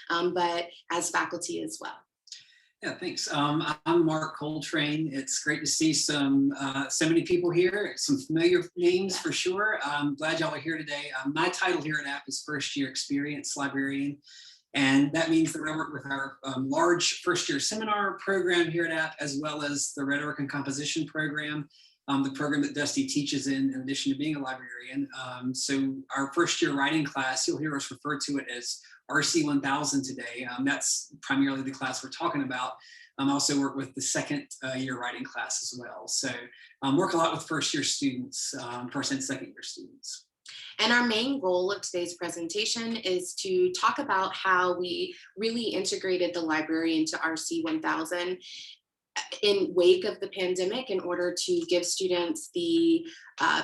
but as faculty as well. Yeah, thanks. I'm Mark Coltrane. It's great to see so many people here, some familiar names for sure. I'm glad y'all are here today. My title here at App is First Year Experience Librarian. And that means that I work with our large first year seminar program here at App, as well as the Rhetoric and Composition program, the program that Dusty teaches in addition to being a librarian. So our first year writing class, you'll hear us refer to it as RC 1000 today. That's primarily the class we're talking about. I also work with the second year writing class as well. So work a lot with first year students, first and second year students. And our main goal of today's presentation is to talk about how we really integrated the library into RC 1000 in wake of the pandemic in order to give students the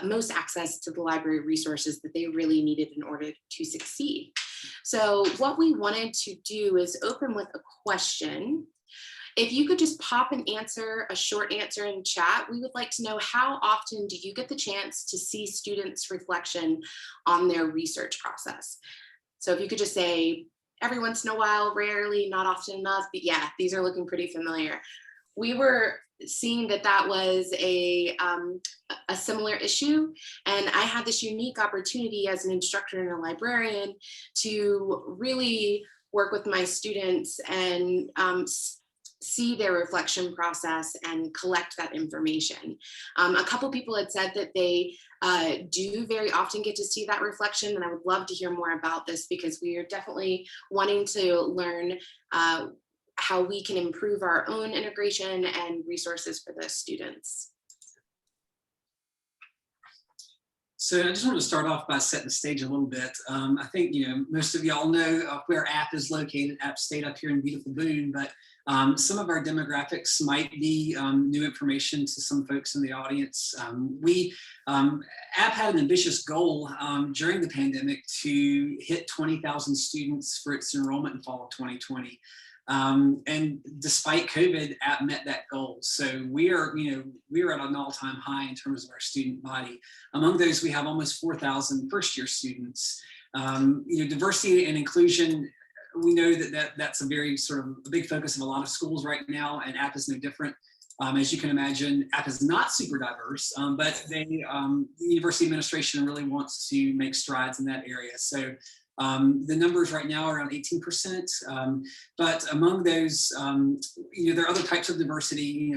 most access to the library resources that they really needed in order to succeed. So what we wanted to do is open with a question. If you could just pop an answer, a short answer in chat, we would like to know, how often do you get the chance to see students' reflection on their research process? So if you could just say every once in a while, rarely, not often enough, but yeah, these are looking pretty familiar. We were seeing that that was a similar issue. And I had this unique opportunity as an instructor and a librarian to really work with my students and see their reflection process and collect that information. A couple people had said that they do very often get to see that reflection, and I would love to hear more about this because we are definitely wanting to learn how we can improve our own integration and resources for the students. So I just want to start off by setting the stage a little bit. I think most of y'all know where App is located, App State up here in beautiful Boone, but some of our demographics might be new information to some folks in the audience. App had an ambitious goal during the pandemic to hit 20,000 students for its enrollment in fall of 2020. And despite COVID, App met that goal. So we are at an all-time high in terms of our student body. Among those, we have almost 4,000 first-year students. Diversity and inclusion, we know that's a very sort of a big focus of a lot of schools right now, and App is no different. As you can imagine, App is not super diverse, but the university administration really wants to make strides in that area. So the numbers right now are around 18%, but among those, there are other types of diversity.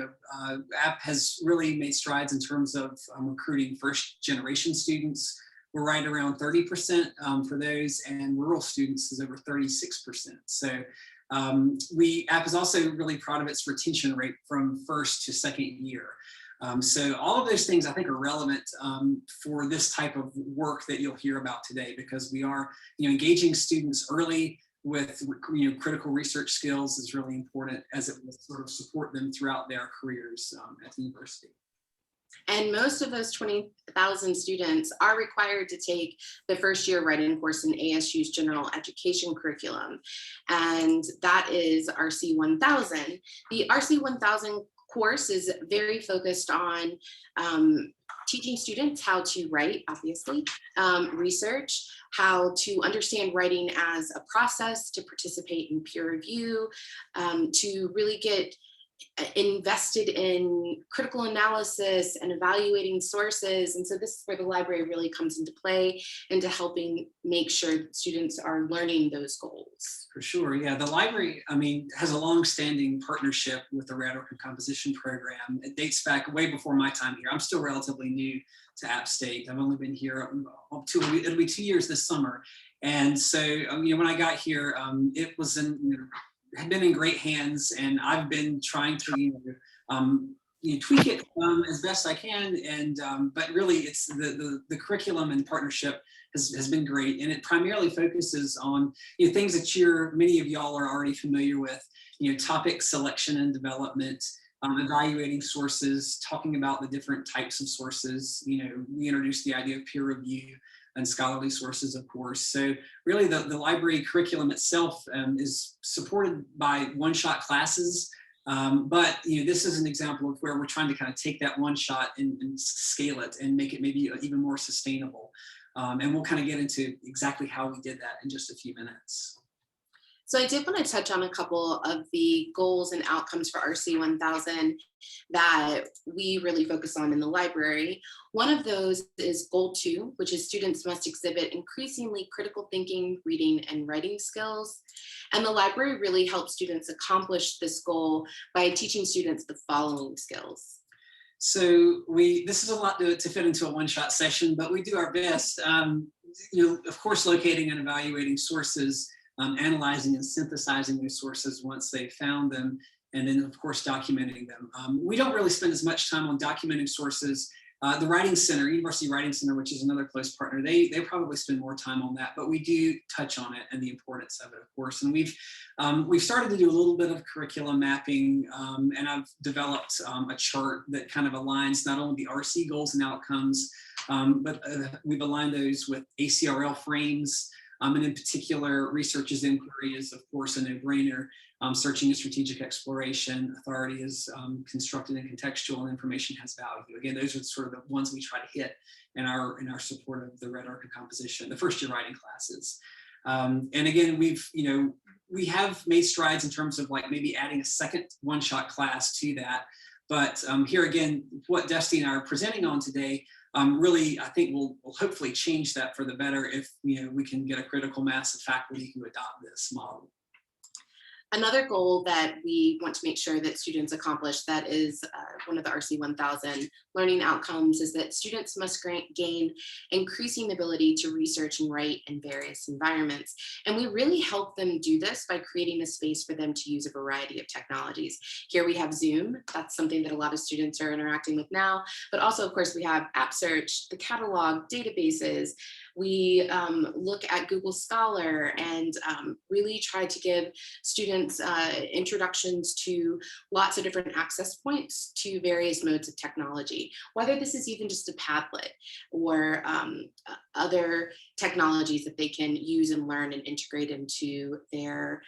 App has really made strides in terms of recruiting first generation students. We're right around 30% for those, and rural students is over 36%. So App is also really proud of its retention rate from first to second year. So all of those things I think are relevant for this type of work that you'll hear about today, because we are engaging students early with critical research skills is really important, as it will sort of support them throughout their careers at the university. And most of those 20,000 students are required to take the first year writing course in ASU's general education curriculum. And that is RC 1000. The RC 1000 course is very focused on teaching students how to write, obviously, research, how to understand writing as a process, to participate in peer review, to really get invested in critical analysis and evaluating sources. And so this is where the library really comes into play, into helping make sure that students are learning those goals. For sure, yeah. The library, has a long-standing partnership with the Rhetoric and Composition program. It dates back way before my time here. I'm still relatively new to App State. I've only been here it'll be 2 years this summer. And so, when I got here, it was had been in great hands, and I've been trying to tweak it as best I can. And but really, it's the curriculum and partnership has been great, and it primarily focuses on things that many of y'all are already familiar with. Topic selection and development, evaluating sources, talking about the different types of sources. We introduced the idea of peer review and scholarly sources, of course. So really the library curriculum itself is supported by one-shot classes. But this is an example of where we're trying to kind of take that one shot and scale it and make it maybe even more sustainable. And we'll kind of get into exactly how we did that in just a few minutes. So I did want to touch on a couple of the goals and outcomes for RC 1000 that we really focus on in the library. One of those is goal 2, which is students must exhibit increasingly critical thinking, reading, and writing skills. And the library really helps students accomplish this goal by teaching students the following skills. So this is a lot to fit into a one-shot session, but we do our best. Of course, locating and evaluating sources, analyzing and synthesizing those sources once they found them, and then of course documenting them. We don't really spend as much time on documenting sources. The Writing Center, University Writing Center, which is another close partner, they probably spend more time on that, but we do touch on it and the importance of it, of course. And we've started to do a little bit of curriculum mapping, and I've developed a chart that kind of aligns not only the RC goals and outcomes, but we've aligned those with ACRL frames. And in particular, research is inquiry is, of course, a no-brainer. Searching and strategic exploration, authority is constructed and contextual, and information has value. Again, those are sort of the ones we try to hit in our support of the Red Orchid composition, the first year writing classes. And again, we have made strides in terms of like maybe adding a second one-shot class to that. But here again, what Dusty and I are presenting on today really, I think will hopefully change that for the better if we can get a critical mass of faculty who adopt this model. Another goal that we want to make sure that students accomplish that is one of the RC 1000 learning outcomes is that students must gain increasing ability to research and write in various environments. And we really help them do this by creating a space for them to use a variety of technologies. Here we have Zoom. That's something that a lot of students are interacting with now. But also, of course, we have App Search, the catalog, databases. We look at Google Scholar and really try to give students introductions to lots of different access points to various modes of technology, whether this is even just a Padlet or other technologies that they can use and learn and integrate into their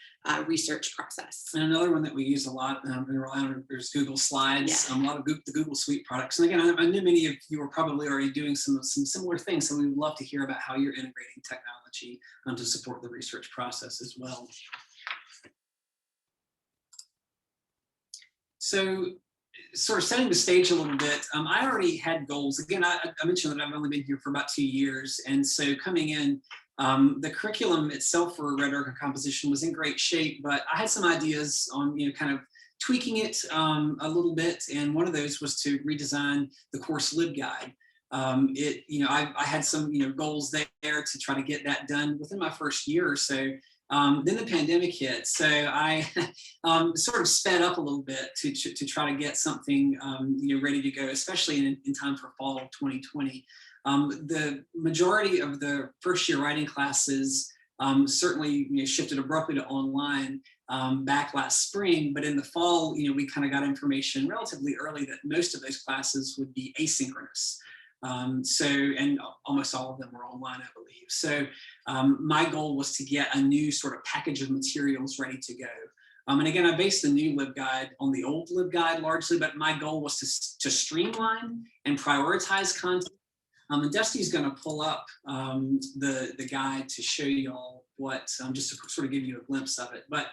research process. And another one that we use a lot is Google Slides, a lot of the Google Suite products. And again, I know many of you are probably already doing some similar things, so we would love to hear about how you're integrating technology to support the research process as well. So sort of setting the stage a little bit, I already had goals. Again, I mentioned that I've only been here for about 2 years. And so coming in, the curriculum itself for Red Orchid composition was in great shape, but I had some ideas on, kind of tweaking it a little bit. And one of those was to redesign the course LibGuide. I had some, goals there to try to get that done within my first year or so. Then the pandemic hit, so I sort of sped up a little bit to try to get something ready to go, especially in time for fall of 2020. The majority of the first year writing classes certainly shifted abruptly to online back last spring, but in the fall, we kind of got information relatively early that most of those classes would be asynchronous. And almost all of them were online, I believe. So my goal was to get a new sort of package of materials ready to go. And again, I based the new LibGuide on the old LibGuide largely, but my goal was to streamline and prioritize content. And Dusty's going to pull up the guide to show you all what, just to sort of give you a glimpse of it. But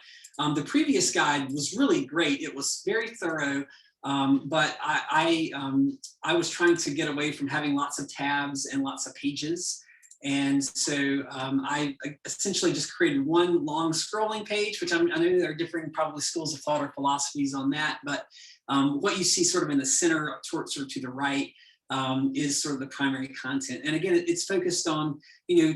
the previous guide was really great. It was very thorough. But I was trying to get away from having lots of tabs and lots of pages. And so I essentially just created one long scrolling page, which I know there are different probably schools of thought or philosophies on that. But what you see sort of in the center, sort of to the right, is sort of the primary content. And again, it's focused on,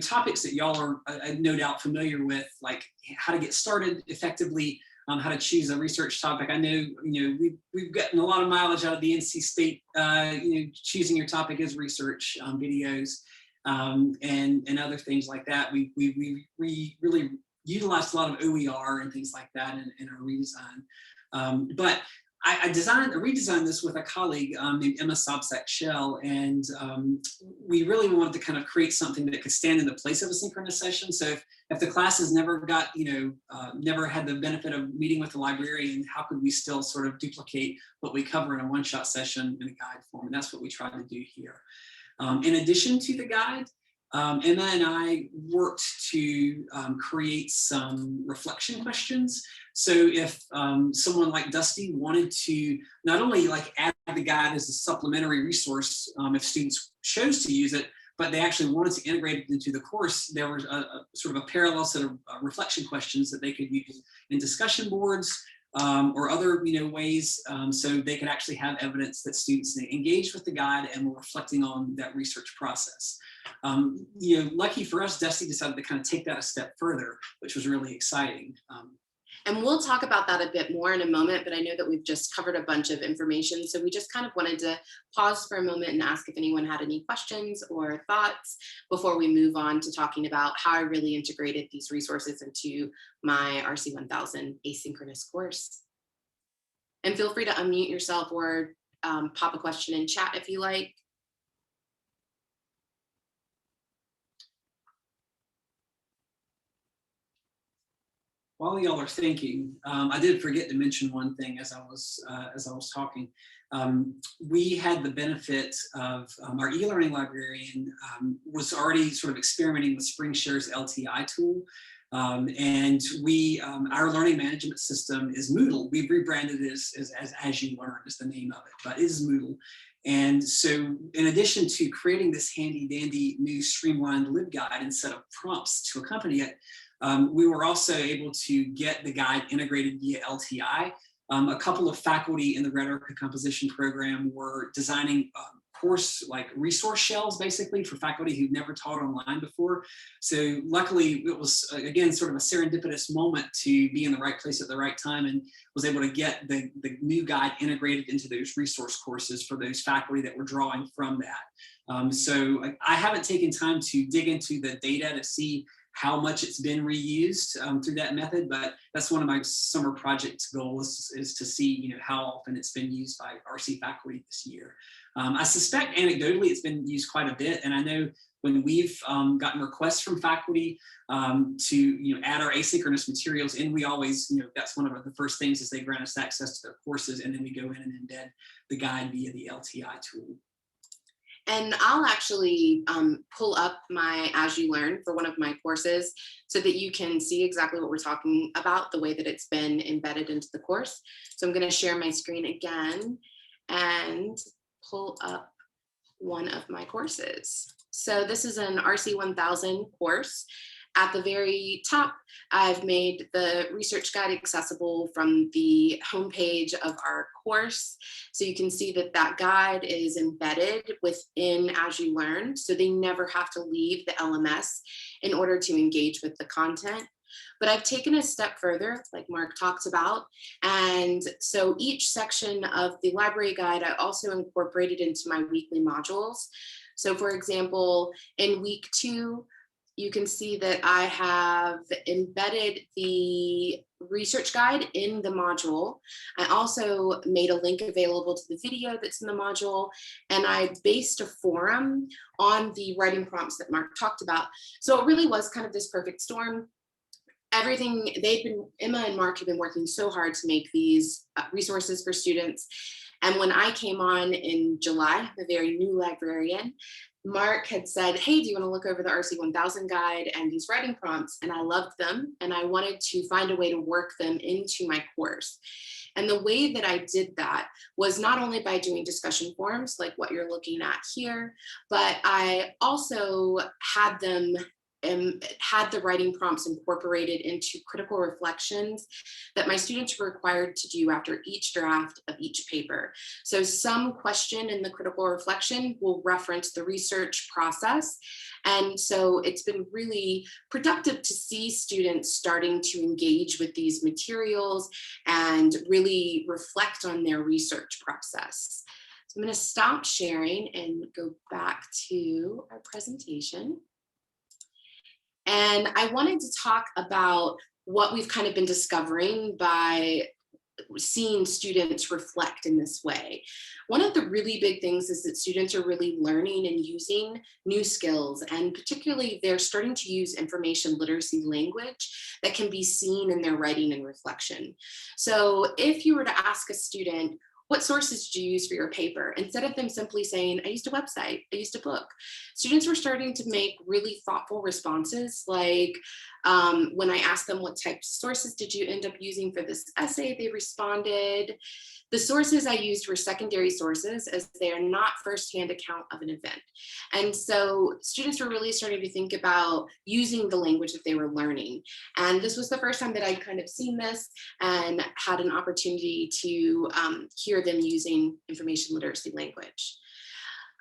topics that y'all are no doubt familiar with, like how to get started effectively, how to choose a research topic. I know, we've gotten a lot of mileage out of the NC State, choosing your topic as research videos and other things like that. We really utilized a lot of OER and things like that in our redesign. But I redesigned this with a colleague named Emma Sobczak-Shell, and we really wanted to kind of create something that could stand in the place of a synchronous session. So if the classes never got, never had the benefit of meeting with the librarian, how could we still sort of duplicate what we cover in a one-shot session in a guide form? And that's what we tried to do here. In addition to the guide, Emma and I worked to create some reflection questions. So if someone like Dusty wanted to not only like add the guide as a supplementary resource, if students chose to use it, but they actually wanted to integrate it into the course, there was a sort of a parallel set of reflection questions that they could use in discussion boards, or other ways, so they could actually have evidence that students engaged with the guide and were reflecting on that research process. Lucky for us, Dusty decided to kind of take that a step further, which was really exciting. And we'll talk about that a bit more in a moment, but I know that we've just covered a bunch of information. So we just kind of wanted to pause for a moment and ask if anyone had any questions or thoughts before we move on to talking about how I really integrated these resources into my RC 1000 asynchronous course. And feel free to unmute yourself or pop a question in chat if you like. While y'all are thinking, I did forget to mention one thing as I was talking. We had the benefit of our e-learning librarian was already sort of experimenting with SpringShare's LTI tool. And our learning management system is Moodle. We've rebranded it as You Learn is the name of it, but it is Moodle. And so in addition to creating this handy dandy new streamlined LibGuide and set of prompts to accompany it, we were also able to get the guide integrated via LTI. A couple of faculty in the Rhetoric Composition program were designing course like resource shells basically for faculty who'd never taught online before. So luckily it was again sort of a serendipitous moment to be in the right place at the right time, and was able to get the new guide integrated into those resource courses for those faculty that were drawing from that. So I haven't taken time to dig into the data to see how much it's been reused through that method, but that's one of my summer project goals is to see how often it's been used by RC faculty this year. I suspect anecdotally it's been used quite a bit, and I know when we've gotten requests from faculty to add our asynchronous materials in, we always that's one of the first things is they grant us access to their courses, and then we go in and embed the guide via the LTI tool. And I'll actually pull up my As You Learn for one of my courses so that you can see exactly what we're talking about, the way that it's been embedded into the course. So I'm going to share my screen again and pull up one of my courses. So this is an RC 1000 course. At the very top, I've made the research guide accessible from the homepage of our course. So you can see that that guide is embedded within As You Learn, so they never have to leave the LMS in order to engage with the content. But I've taken a step further, like Mark talked about. And so each section of the library guide, I also incorporated into my weekly modules. So for example, in week 2, you can see that I have embedded the research guide in the module. I also made a link available to the video that's in the module, and I based a forum on the writing prompts that Mark talked about. So it really was kind of this perfect storm. Everything Emma and Mark have been working so hard to make these resources for students. And when I came on in July, the very new librarian, Mark had said, hey, do you want to look over the RC 1000 guide and these writing prompts? And I loved them, and I wanted to find a way to work them into my course. And the way that I did that was not only by doing discussion forums like what you're looking at here, but I also had them had the writing prompts incorporated into critical reflections that my students were required to do after each draft of each paper. So some question in the critical reflection will reference the research process. And so it's been really productive to see students starting to engage with these materials and really reflect on their research process. So I'm going to stop sharing and go back to our presentation. And I wanted to talk about what we've kind of been discovering by seeing students reflect in this way. One of the really big things is that students are really learning and using new skills, and particularly they're starting to use information literacy language that can be seen in their writing and reflection. So if you were to ask a student, what sources did you use for your paper? Instead of them simply saying, I used a website, I used a book, students were starting to make really thoughtful responses. Like when I asked them what types of sources did you end up using for this essay, they responded, the sources I used were secondary sources as they are not firsthand account of an event. And so students were really starting to think about using the language that they were learning. And this was the first time that I'd kind of seen this and had an opportunity to hear them using information literacy language.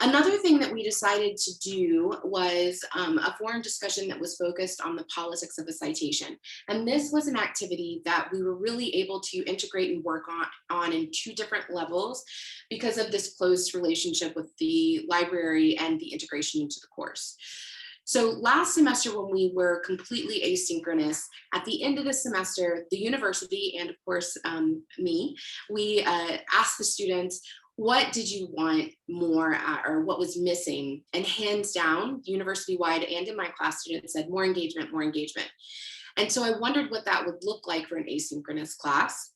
Another thing that we decided to do was a forum discussion that was focused on the politics of a citation. And this was an activity that we were really able to integrate and work on in two different levels because of this close relationship with the library and the integration into the course. So last semester, when we were completely asynchronous, at the end of the semester, the university and of course me, we asked the students, what did you want more or what was missing? And hands down, university-wide and in my class, students said more engagement, more engagement. And so I wondered what that would look like for an asynchronous class.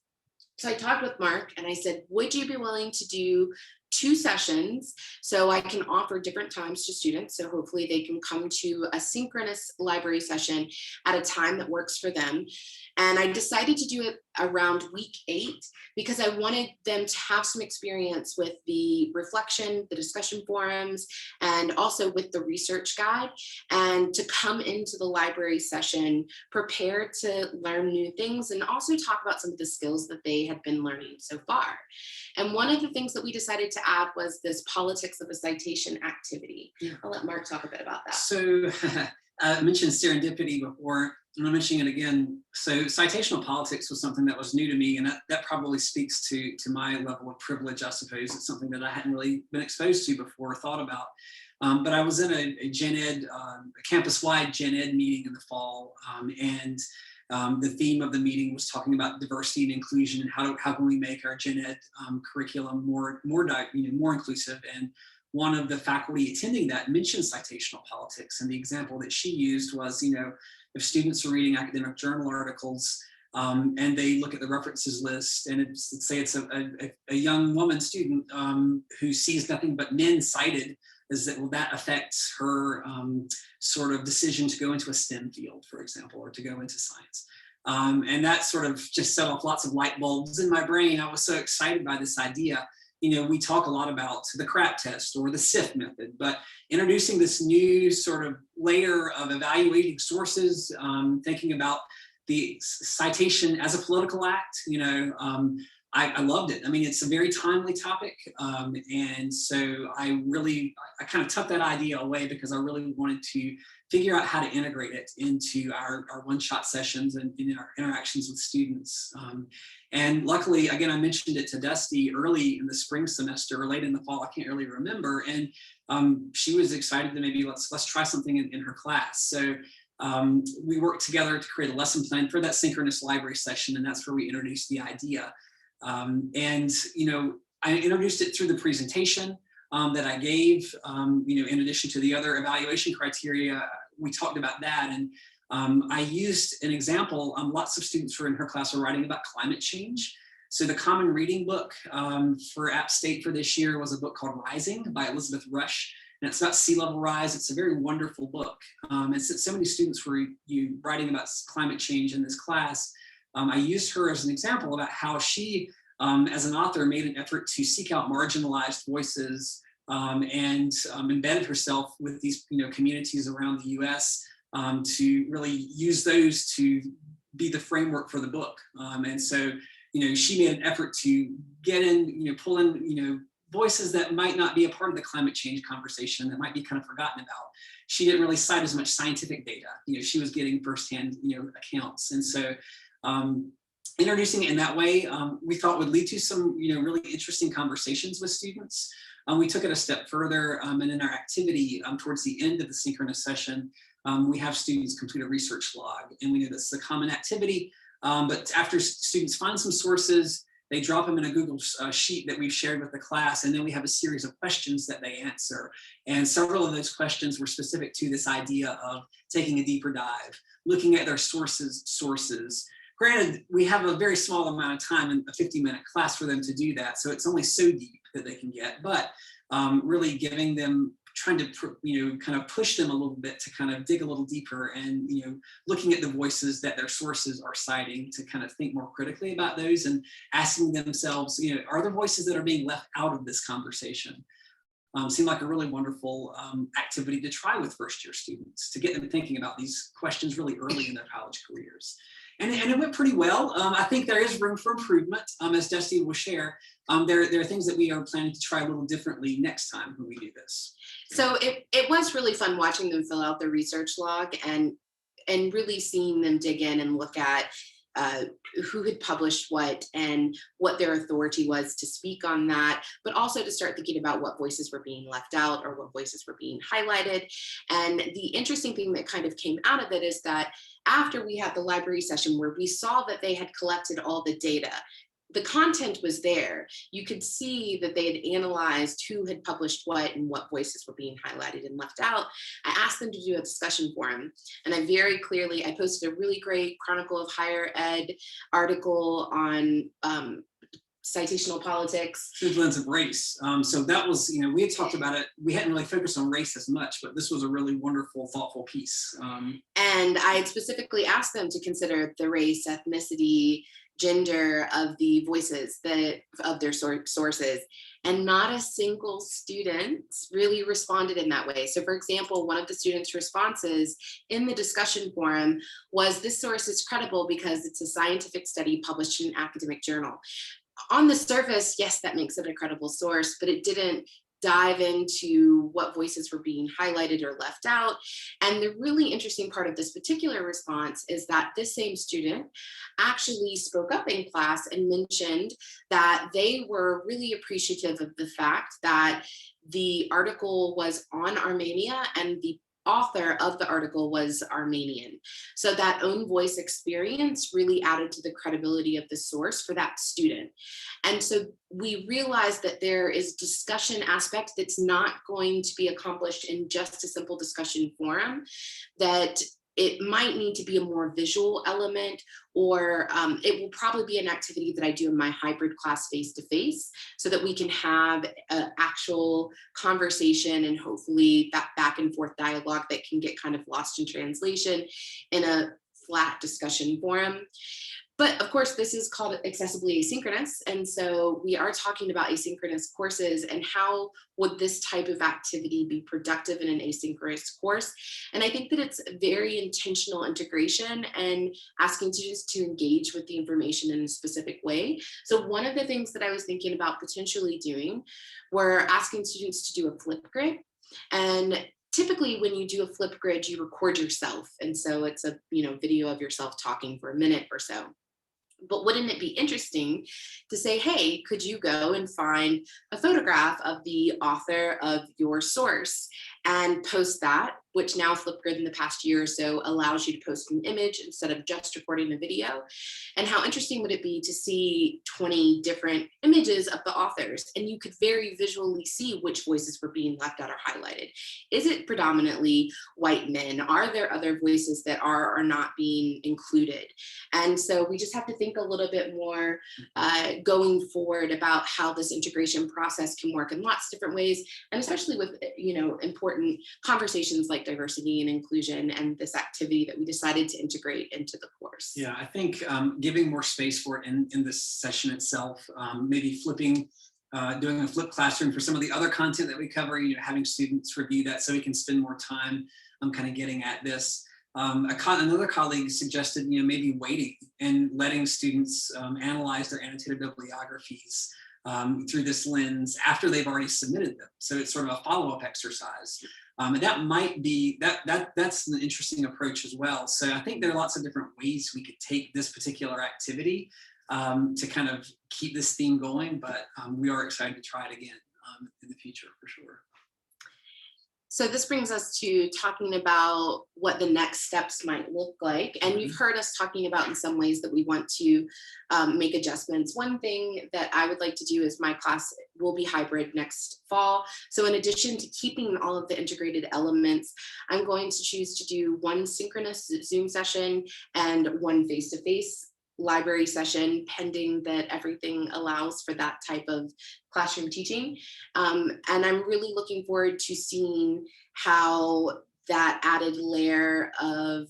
So I talked with Mark and I said, would you be willing to do 2 sessions so I can offer different times to students, so hopefully they can come to a synchronous library session at a time that works for them. And I decided to do it around week 8 because I wanted them to have some experience with the reflection, the discussion forums, and also with the research guide, and to come into the library session prepared to learn new things and also talk about some of the skills that they had been learning so far. And one of the things that we decided to add was this politics of a citation activity. Yeah. I'll let Mark talk a bit about that. So I mentioned serendipity before, and I'm mentioning it again. So citational politics was something that was new to me, and that probably speaks to my level of privilege, I suppose. It's something that I hadn't really been exposed to before or thought about. But I was in a Gen Ed, a campus-wide Gen Ed meeting in the fall, and the theme of the meeting was talking about diversity and inclusion and how can we make our Gen Ed curriculum more inclusive. And one of the faculty attending that mentioned citational politics, and the example that she used was, if students are reading academic journal articles and they look at the references list, and let's say it's a young woman student who sees nothing but men cited, will that affect her sort of decision to go into a STEM field, for example, or to go into science? And that sort of just set off lots of light bulbs in my brain. I was so excited by this idea. We talk a lot about the CRAP test or the SIF method, but introducing this new sort of layer of evaluating sources, thinking about the citation as a political act, I loved it. I mean, it's a very timely topic. And so I kind of tucked that idea away because I really wanted to figure out how to integrate it into our one-shot sessions and in our interactions with students. And luckily, again, I mentioned it to Dusty early in the spring semester or late in the fall, I can't really remember. And she was excited to maybe let's try something in her class. So we worked together to create a lesson plan for that synchronous library session. And that's where we introduced the idea. I introduced it through the presentation that I gave, in addition to the other evaluation criteria, we talked about that. And I used an example. Lots of students who were in her class were writing about climate change. So the common reading book for App State for this year was a book called Rising by Elizabeth Rush. And it's about sea level rise. It's a very wonderful book. And since so many students were writing about climate change in this class, I used her as an example about how she, as an author, made an effort to seek out marginalized voices and embedded herself with these communities around the U.S. To really use those to be the framework for the book. And so, she made an effort to get in, pull in, voices that might not be a part of the climate change conversation, that might be kind of forgotten about. She didn't really cite as much scientific data. She was getting firsthand, accounts. And so introducing it in that way, we thought would lead to some, really interesting conversations with students. We took it a step further, and in our activity towards the end of the synchronous session, we have students complete a research log, and we know that's a common activity. But after students find some sources, they drop them in a Google sheet that we've shared with the class, and then we have a series of questions that they answer. And several of those questions were specific to this idea of taking a deeper dive, looking at their sources, Granted, we have a very small amount of time in a 50-minute class for them to do that, so it's only so deep that they can get, but really giving them, trying to kind of push them a little bit to kind of dig a little deeper, and looking at the voices that their sources are citing to kind of think more critically about those, and asking themselves, are there voices that are being left out of this conversation? Seemed like a really wonderful activity to try with first-year students, to get them thinking about these questions really early in their college careers. And it went pretty well. I think there is room for improvement, as Dusty will share. There are things that we are planning to try a little differently next time when we do this. So it was really fun watching them fill out the research log and really seeing them dig in and look at who had published what and what their authority was to speak on that, but also to start thinking about what voices were being left out or what voices were being highlighted. And the interesting thing that kind of came out of it is that after we had the library session where we saw that they had collected all the data, the content was there. You could see that they had analyzed who had published what and what voices were being highlighted and left out. I asked them to do a discussion forum, and I posted a really great Chronicle of Higher Ed article on citational politics. Through the lens of race. So that was, we had talked about it. We hadn't really focused on race as much, but this was a really wonderful, thoughtful piece. And I had specifically asked them to consider the race, ethnicity, gender of the voices of their sources, and not a single student really responded in that way. So for example, one of the students' responses in the discussion forum was, this source is credible because it's a scientific study published in an academic journal. On the surface, yes, that makes it a credible source, but it didn't dive into what voices were being highlighted or left out. And the really interesting part of this particular response is that this same student actually spoke up in class and mentioned that they were really appreciative of the fact that the article was on Armenia and the author of the article was Armenian. So that own voice experience really added to the credibility of the source for that student. And so we realized that there is discussion aspect that's not going to be accomplished in just a simple discussion forum, that it might need to be a more visual element, or it will probably be an activity that I do in my hybrid class face-to-face, so that we can have an actual conversation and hopefully that back and forth dialogue that can get kind of lost in translation in a flat discussion forum. But of course, this is called accessibly asynchronous. And so we are talking about asynchronous courses and how would this type of activity be productive in an asynchronous course. And I think that it's very intentional integration and asking students to engage with the information in a specific way. So one of the things that I was thinking about potentially doing were asking students to do a Flipgrid. And typically when you do a Flipgrid, you record yourself. And so it's a video of yourself talking for a minute or so. But wouldn't it be interesting to say, hey, could you go and find a photograph of the author of your source and post that, which now Flipgrid in the past year or so allows you to post an image instead of just recording a video. And how interesting would it be to see 20 different images of the authors, and you could very visually see which voices were being left out or highlighted. Is it predominantly white men? Are there other voices that are or not being included? And so we just have to think a little bit more going forward about how this integration process can work in lots of different ways, and especially with important conversations like diversity and inclusion and this activity that we decided to integrate into the course. Yeah, I think giving more space for it in this session itself, maybe doing a flip classroom for some of the other content that we cover, having students review that so we can spend more time kind of getting at this. Another colleague suggested, maybe waiting and letting students analyze their annotated bibliographies through this lens after they've already submitted them. So it's sort of a follow-up exercise. And that might be, that's an interesting approach as well. So I think there are lots of different ways we could take this particular activity to kind of keep this theme going, but we are excited to try it again in the future for sure. So this brings us to talking about what the next steps might look like. And you've heard us talking about in some ways that we want to make adjustments. One thing that I would like to do is my class will be hybrid next fall. So in addition to keeping all of the integrated elements, I'm going to choose to do one synchronous Zoom session and one face-to-face library session, pending that everything allows for that type of classroom teaching. And I'm really looking forward to seeing how that added layer of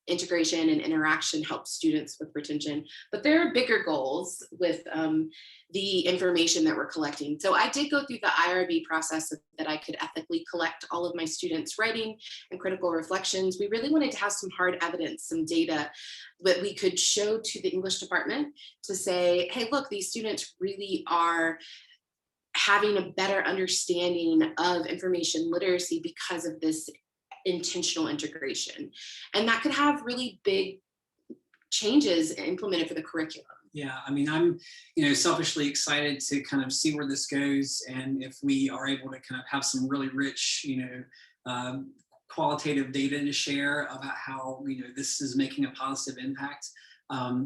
integration and interaction helps students with retention. But there are bigger goals with the information that we're collecting. So I did go through the IRB process so that I could ethically collect all of my students' writing and critical reflections. We really wanted to have some hard evidence, some data that we could show to the English department to say, hey, look, these students really are having a better understanding of information literacy because of this intentional integration. And that could have really big changes implemented for the curriculum. Yeah, I mean, I'm, selfishly excited to kind of see where this goes, and if we are able to kind of have some really rich, qualitative data to share about how this is making a positive impact.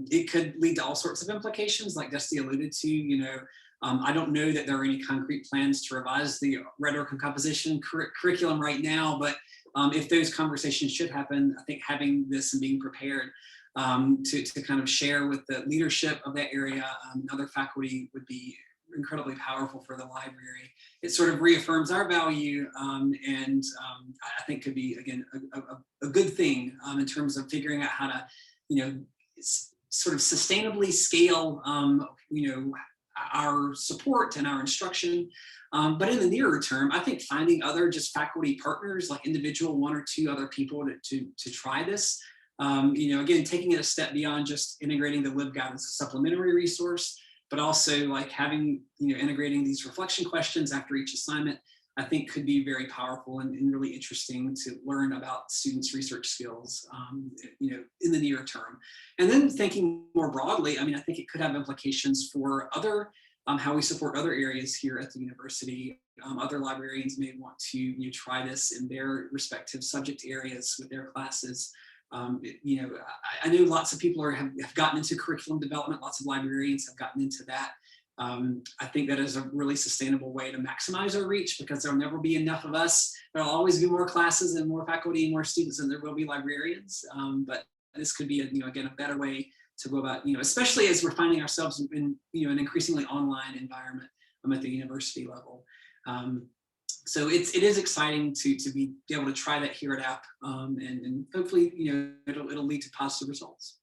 It could lead to all sorts of implications, like Dusty alluded to. I don't know that there are any concrete plans to revise the rhetoric and composition curriculum right now, but if those conversations should happen, I think having this and being prepared to kind of share with the leadership of that area and other faculty would be incredibly powerful for the library. It sort of reaffirms our value, and I think could be, again, a good thing in terms of figuring out how to, sort of sustainably scale, our support and our instruction. But in the nearer term, I think finding other just faculty partners, like individual one or two other people to try this, again, taking it a step beyond just integrating the LibGuide as a supplementary resource, but also like having, integrating these reflection questions after each assignment, I think could be very powerful and really interesting to learn about students' research skills, in the near term. And then thinking more broadly, I mean, I think it could have implications for other, how we support other areas here at the university. Other librarians may want to try this in their respective subject areas with their classes. I know lots of people have gotten into curriculum development. Lots of librarians have gotten into that. I think that is a really sustainable way to maximize our reach, because there'll never be enough of us. There'll always be more classes and more faculty and more students than there will be librarians. But this could be, again, a better way to go about, especially as we're finding ourselves in, an increasingly online environment at the university level. So it is exciting to be able to try that here at App, and hopefully, it'll lead to positive results.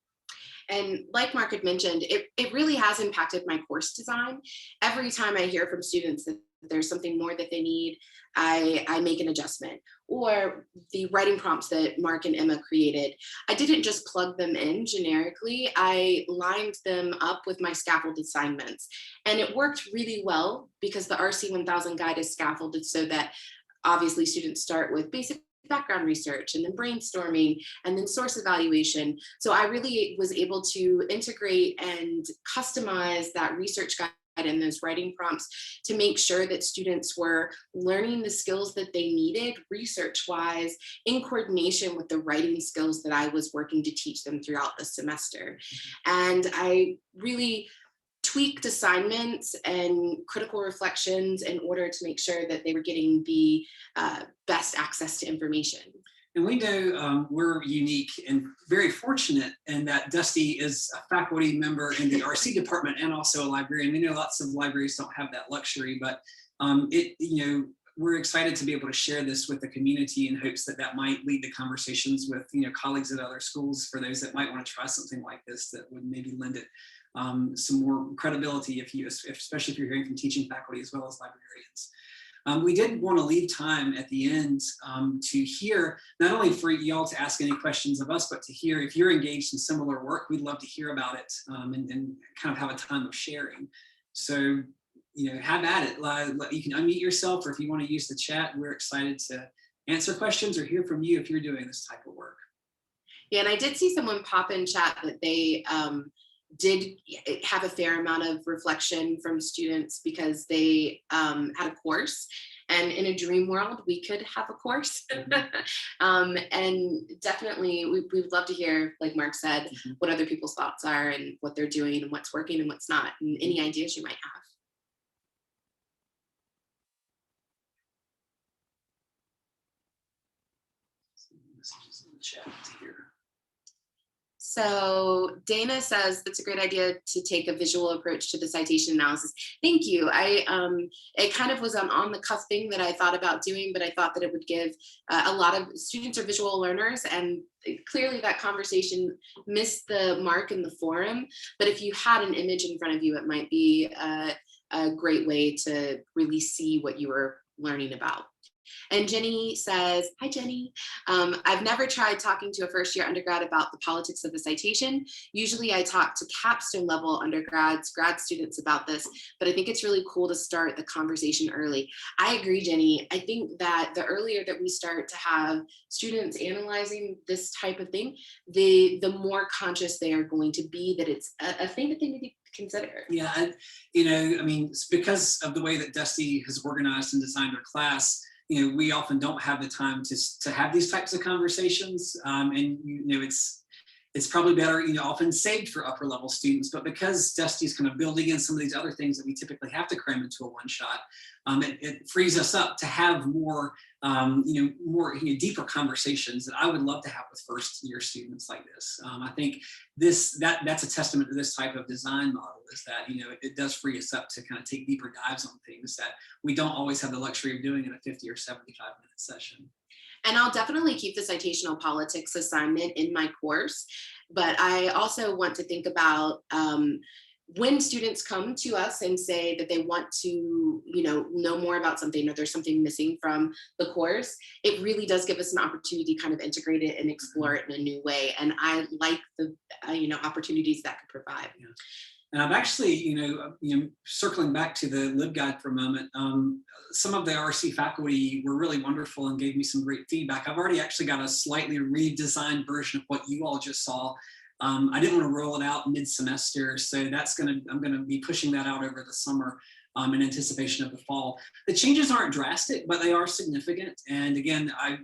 And like Mark had mentioned, it really has impacted my course design. Every time I hear from students that there's something more that they need, I make an adjustment. Or the writing prompts that Mark and Emma created, I didn't just plug them in generically, I lined them up with my scaffold assignments. And it worked really well because the RC 1000 guide is scaffolded so that obviously students start with basic background research and then brainstorming and then source evaluation. So I really was able to integrate and customize that research guide and those writing prompts to make sure that students were learning the skills that they needed research-wise in coordination with the writing skills that I was working to teach them throughout the semester. And I really tweaked assignments and critical reflections in order to make sure that they were getting the best access to information. And we know we're unique and very fortunate in that Dusty is a faculty member in the RC department and also a librarian. We know lots of libraries don't have that luxury, but we're excited to be able to share this with the community in hopes that that might lead to conversations with colleagues at other schools for those that might want to try something like this that would maybe lend it some more credibility, especially if you're hearing from teaching faculty as well as librarians. We did want to leave time at the end to hear, not only for y'all to ask any questions of us, but to hear if you're engaged in similar work. We'd love to hear about it and kind of have a time of sharing. So, have at it. You can unmute yourself, or if you want to use the chat, we're excited to answer questions or hear from you if you're doing this type of work. Yeah, and I did see someone pop in chat that they did have a fair amount of reflection from students because they had a course, and in a dream world we could have a course. And definitely we would love to hear, like Mark said, what other people's thoughts are and what they're doing and what's working and what's not, and any ideas you might have. Messages in the chat here. So Dana says that's a great idea to take a visual approach to the citation analysis. Thank you. It kind of was an on the cuff thing that I thought about doing, but I thought that it would give a lot of students are visual learners, and clearly that conversation missed the mark in the forum. But if you had an image in front of you, it might be a great way to really see what you were learning about. And Jenny says, hi, Jenny. I've never tried talking to a first year undergrad about the politics of the citation. Usually I talk to capstone level undergrads, grad students about this, but I think it's really cool to start the conversation early. I agree, Jenny. I think that the earlier that we start to have students analyzing this type of thing, the more conscious they are going to be that it's a thing that they need to consider. Yeah, I mean, it's because of the way that Dusty has organized and designed our class. We often don't have the time to have these types of conversations, and it's probably better, often saved for upper level students. But because Dusty's kind of building in some of these other things that we typically have to cram into a one shot, it frees us up to have more, deeper conversations that I would love to have with first year students like this. I think that's a testament to this type of design model, is that it does free us up to kind of take deeper dives on things that we don't always have the luxury of doing in a 50 or 75-minute session. And I'll definitely keep the citational politics assignment in my course, but I also want to think about when students come to us and say that they want to, know more about something, or there's something missing from the course, it really does give us an opportunity to kind of integrate it and explore it in a new way. And I like the, opportunities that could provide. Yeah. And I've actually, circling back to the LibGuide for a moment, some of the RC faculty were really wonderful and gave me some great feedback. I've already actually got a slightly redesigned version of what you all just saw. I didn't want to roll it out mid-semester, so I'm going to be pushing that out over the summer in anticipation of the fall. The changes aren't drastic, but they are significant. And again, I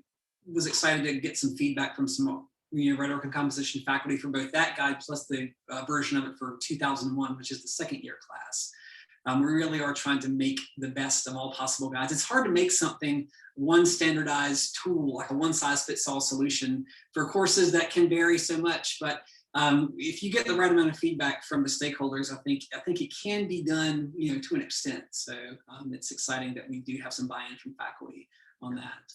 was excited to get some feedback from some rhetoric and composition faculty for both that guide plus the version of it for 2001, which is the second year class. We really are trying to make the best of all possible guides. It's hard to make something one standardized tool, like a one size fits all solution for courses that can vary so much. But if you get the right amount of feedback from the stakeholders, I think it can be done, to an extent. So it's exciting that we do have some buy-in from faculty on that.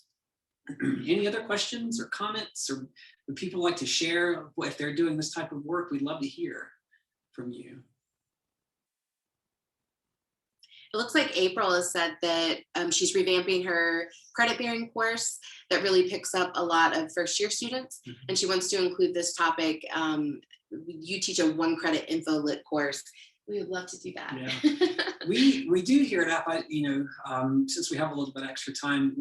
Any other questions or comments, or would people like to share if they're doing this type of work? We'd love to hear from you. It looks like April has said that she's revamping her credit bearing course that really picks up a lot of first year students. Mm-hmm. And she wants to include this topic. You teach a 1 credit info lit course. We would love to do that. Yeah. we do here at App, since we have a little bit extra time,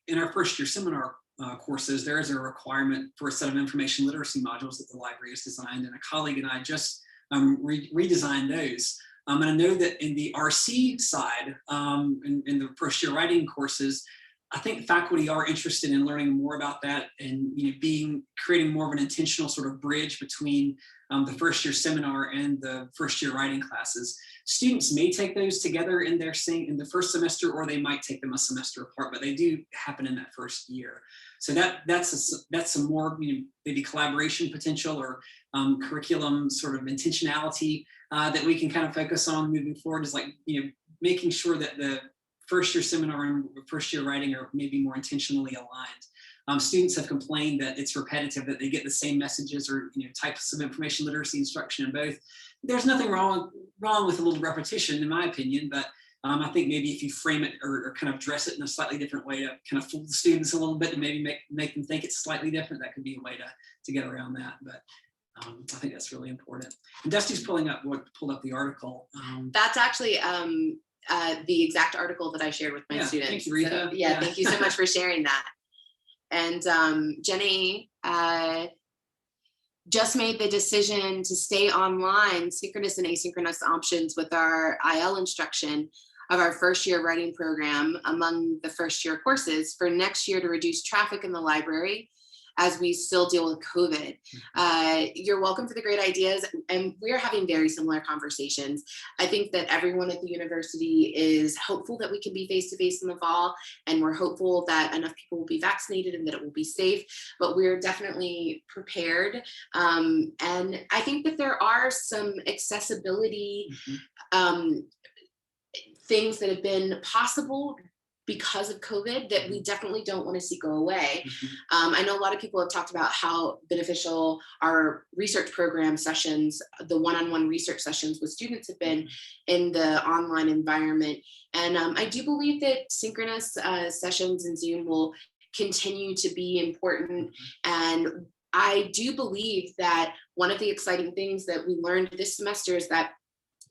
in our first year seminar courses, there is a requirement for a set of information literacy modules that the library has designed, and a colleague and I just redesigned those. And I know that in the RC side, in the first year writing courses, I think faculty are interested in learning more about that, and creating more of an intentional sort of bridge between the first year seminar and the first year writing classes. Students may take those together in the first semester, or they might take them a semester apart, but they do happen in that first year. So that's some more maybe collaboration potential, or curriculum sort of intentionality that we can kind of focus on moving forward, is like making sure that the first year seminar and first year writing are maybe more intentionally aligned. Students have complained that it's repetitive, that they get the same messages or types of information literacy instruction in both. There's nothing wrong with a little repetition, in my opinion, but I think maybe if you frame it or kind of dress it in a slightly different way to kind of fool the students a little bit and maybe make them think it's slightly different, that could be a way to get around that. But I think that's really important. And Dusty's pulled up the article. That's actually the exact article that I shared with my students. Thank you, Rita. So, thank you so much for sharing that. And Jenny just made the decision to stay online, synchronous and asynchronous options with our IL instruction of our first year writing program among the first year courses for next year to reduce traffic in the library as we still deal with COVID. You're welcome for the great ideas, and we're having very similar conversations. I think that everyone at the university is hopeful that we can be face-to-face in the fall, and we're hopeful that enough people will be vaccinated and that it will be safe, but we're definitely prepared. And I think that there are some accessibility things that have been possible because of COVID that we definitely don't want to see go away. I know a lot of people have talked about how beneficial our research program sessions, the one-on-one research sessions with students have been in the online environment. And I do believe that synchronous sessions in Zoom will continue to be important. And I do believe that one of the exciting things that we learned this semester is that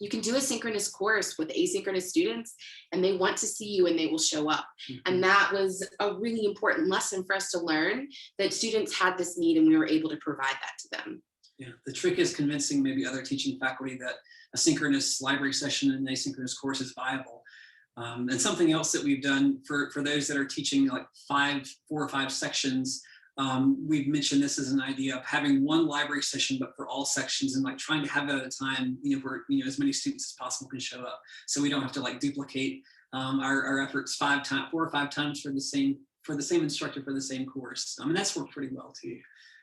you can do a synchronous course with asynchronous students and they want to see you and they will show up. And that was a really important lesson for us to learn, that students had this need and we were able to provide that to them. Yeah, the trick is convincing maybe other teaching faculty that a synchronous library session and an asynchronous course is viable. And something else that we've done for those that are teaching like 4 or 5 sections, we've mentioned this as an idea of having one library session, but for all sections, and like trying to have it at a time, where, as many students as possible can show up. So we don't have to like duplicate our efforts 4 or 5 times for the same instructor for the same course. And that's worked pretty well too.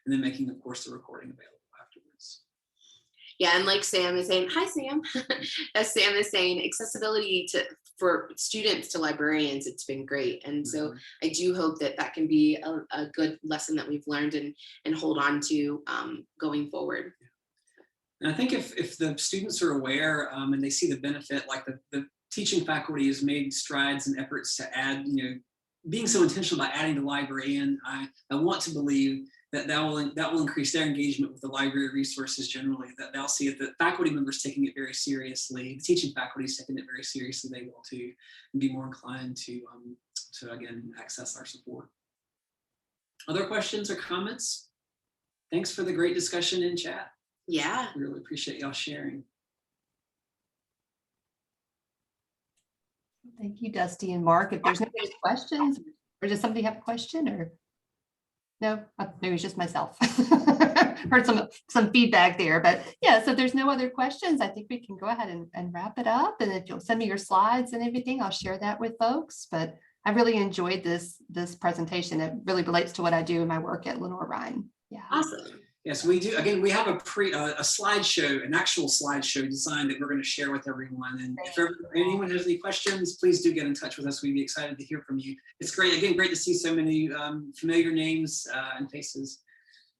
And then making, of course, the recording available afterwards. Yeah, and like Sam is saying, hi Sam, as Sam is saying, accessibility for students to librarians, it's been great. And so I do hope that that can be a good lesson that we've learned and hold on to going forward. And I think if the students are aware and they see the benefit, like the teaching faculty has made strides and efforts to add, being so intentional about adding the librarian, I want to believe that will increase their engagement with the library resources generally, that they'll see that the faculty members taking it very seriously, the teaching faculty is taking it very seriously, they will too, and be more inclined to again, access our support. Other questions or comments? Thanks for the great discussion in chat. Yeah. We really appreciate y'all sharing. Thank you, Dusty and Mark. If there's no other questions, or does somebody have a question, or no? Maybe it's just myself. Heard some feedback there, but yeah. So if there's no other questions, I think we can go ahead and wrap it up. And if you'll send me your slides and everything, I'll share that with folks. But I really enjoyed this presentation. It really relates to what I do in my work at Lenoir-Rhyne. Yeah. Awesome. Yes, we do. Again, we have a slideshow, an actual slideshow design that we're going to share with everyone. And if anyone has any questions, please do get in touch with us. We'd be excited to hear from you. It's great. Again, great to see so many familiar names and faces.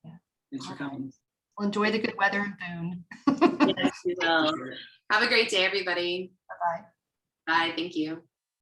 Yeah. Thanks for coming. Well, enjoy the good weather in Boone. Yes, we will. Have a great day, everybody. Bye-bye. Bye. Thank you.